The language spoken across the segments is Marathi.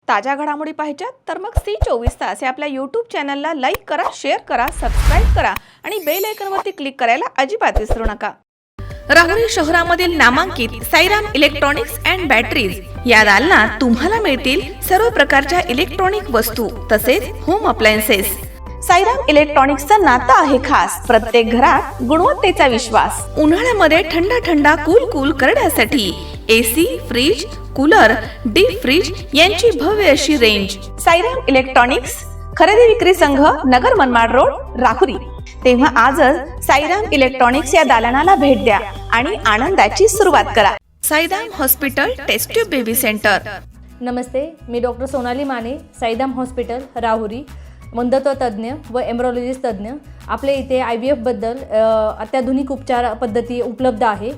ताज्या घडामोडी पाहिजेत तर मग C24 हे आपल्या यूट्यूब चॅनलला लाईक करा, शेअर करा, सबस्क्राईब करा आणि बेल आयकॉनवरती क्लिक करायला अजिबात विसरू नका। राहुरी शहरामधील नामांकित साईराम इलेक्ट्रॉनिक्स अँड बॅटरीज या दालनात तुम्हाला मिळतील सर्व प्रकारच्या इलेक्ट्रॉनिक वस्तू तसेच होम अप्लायन्सेस। साईराम इलेक्ट्रॉनिक्सचं नातं आहे खास, प्रत्येक घरात गुणवत्तेचा विश्वास। उन्हाळ्यामध्ये थंड कूल करण्यासाठी AC, fridge, cooler, deep freeze यांची भव्य अशी रेंज। साईराम इलेक्ट्रॉनिक्स खरेदी विक्री संघ, नगर मनमाड रोड, राहुरी। तेव्हा आजच साईराम इलेक्ट्रॉनिक्स या दालनाला भेट द्या आणि आनंदाची सुरुवात करा। Sairam hospital test tube baby centre. नमस्ते, मी डॉक्टर सोनाली माने, साईराम हॉस्पिटल राहुरी, वंध्यत्व तज्ज्ञ व एम्ब्रॉलॉजिस्ट तज्ज्ञ। आपल्या इथे IVF बद्दल अत्याधुनिक उपचार पद्धती उपलब्ध आहे।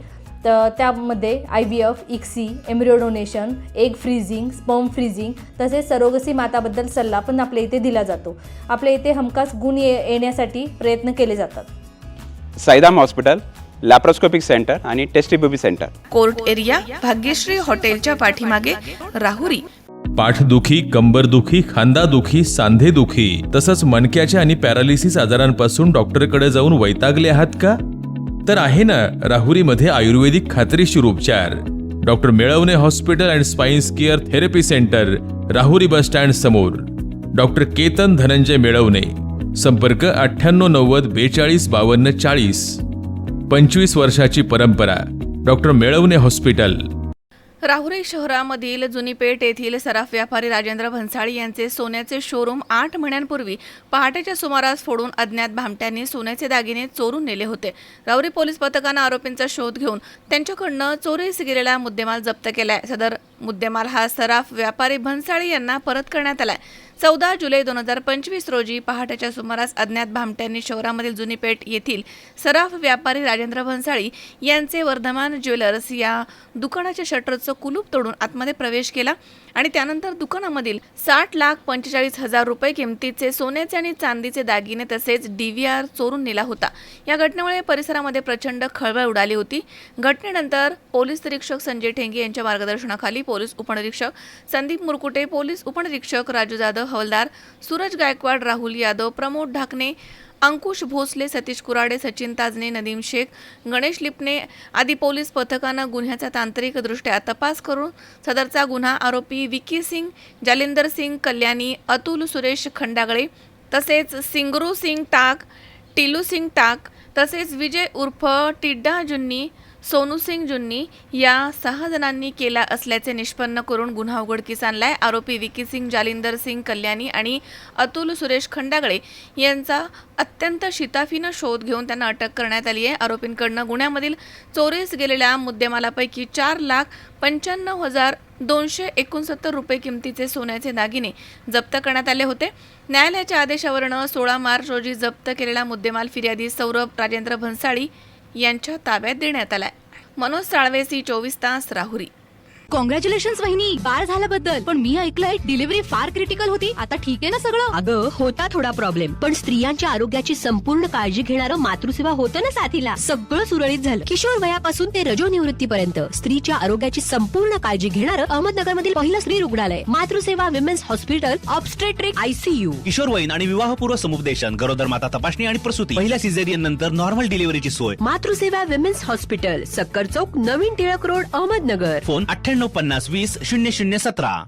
तर त्यामध्ये IVF, ICSI, embryo donation, egg freezing, sperm freezing तसेच सरोगसी माताबद्दल सल्ला पण आपल्या इथे दिला जातो। आपल्या इथे हमखास गुण येण्यासाठी प्रयत्न केले जातात। साईराम हॉस्पिटल लॅप्रोस्कोपिक सेंटर आणि test baby center, court area, Bhagyashree हॉटेलच्या पाठीमागे, राहुरी। पाठदुखी, कंबरदुखी, खांदादुखी, सांधेदुखी तसंच मणक्याच्या आणि पॅरालिसिस आजारांपासून डॉक्टरकडे जाऊन वैतागले आहात का? तर आहे ना राहुरीमध्ये आयुर्वेदिक खात्रीशीर उपचार। Doctor Melavane hospital and spines care therapy centre, Rahuri bus stand समोर। डॉक्टर केतन धनंजय मेळवणे, संपर्क 9890 42 52 40। 25 वर्षाची परंपरा, डॉक्टर मेळवणे हॉस्पिटल। राहुरी शहरामधील जुनी पेठ येथील सराफ व्यापारी राजेंद्र भन्साळी यांचे सोन्याचे शोरूम 8 महिन्यांपूर्वी पहाटेच्या सुमारास फोडून अज्ञात भामट्यांनी सोन्याचे दागिने चोरून नेले होते। राहुरी पोलीस पथकानं आरोपींचा शोध घेऊन त्यांच्याकडनं चोरीस गेलेला मुद्देमाल जप्त केलाय। सदर मुद्देमाल हा सराफ व्यापारी भन्साळी यांना परत करण्यात आलाय। 14 जुलै 2025 रोजी पहाटेच्या सुमारास अज्ञात भामट्यांनी शहरामधील जुनी पेठ येथील सराफ व्यापारी राजेंद्र भन्साळी यांचे वर्धमान ज्वेलर्स या दुकानाच्या शटरचं कुलूप तोडून आतमध्ये प्रवेश केला आणि त्यानंतर दुकानामधील 60,45,000 रुपये किमतीचे सोन्याचे आणि चांदीचे दागिने तसेच DVR चोरून नेला होता। या घटनेमुळे परिसरामध्ये प्रचंड खळबळ उडाली होती। घटनेनंतर पोलीस निरीक्षक संजय ठेंगे यांच्या मार्गदर्शनाखाली पोलीस उपनिरीक्षक संदीप मुरकुटे, पोलीस उपनिरीक्षक राजू जाधव, हवलदार सूरज गायकवाड, राहुल यादव, प्रमोद ढाकणे, अंकुश भोसले, सतीश कुराडे, सचिन ताजने, नदीम शेख, गणेश लिपणे आदी पोलीस पथकानं गुन्ह्याचा तांत्रिकदृष्ट्या तपास करून सदरचा गुन्हा आरोपी विकी सिंग, जालिंदर सिंग कल्याणी, अतुल सुरेश खंडागळे तसेच सिंगरू सिंग टाक, टिलू सिंग टाक तसेच विजय उर्फ टिड्डा जुन्नी, सोनू सिंग जुन्नी या 6 जणांनी केला असल्याचे निष्पन्न करून गुन्हा उघडकीस आणलाय। आरोपी विकी सिंग, जालिंदर सिंग कल्याणी आणि अतुल सुरेश खंडागळे यांचा अत्यंत शिताफीनं शोध घेऊन त्यांना अटक करण्यात आली आहे। आरोपींकडनं गुन्ह्यामधील चोरीस गेलेल्या मुद्देमालापैकी 4,95,269 रुपये किमतीचे सोन्याचे दागिने जप्त करण्यात आले होते। न्यायालयाच्या आदेशावरनं 16 मार्च रोजी जप्त केलेला मुद्देमाल फिर्यादी सौरभ राजेंद्र भन्साळी यांच्या ताब्यात देण्यात आलाय। मनोज साळवे, C24 राहुरी। कॉंग्रॅच्युलेशन्स वहिनी, बाळ झाल्याबद्दल। पण मी ऐकलंय डिलिव्हरी फार क्रिटिकल होती। आता ठीक आहे ना सगळं? अगं होता थोडा प्रॉब्लेम, पण स्त्रियांच्या आरोग्याची संपूर्ण काळजी घेणारं मातृसेवा होतं ना साथीला। सगळं सुरळीत झालं। किशोर वयापासून ते रजोनिवृत्तीपर्यंत स्त्रीच्या आरोग्याची संपूर्ण काळजी घेणारं अहमदनगर मधील पहिलं स्त्री रुग्णालय Matruseva women's hospital, obstetric ICU। किशोरवयीन आणि विवाहपूर्व समुपदेशन, गरोदर माता तपासणी आणि प्रसूती, पहिल्या सिझेरियन नंतर नॉर्मल डिलिव्हरीची सोय। मातृसेवा विमेन्स हॉस्पिटल, सक्कर चौक, नवीन टिळक रोड, अहमदनगर। फोन 9850 20 0017।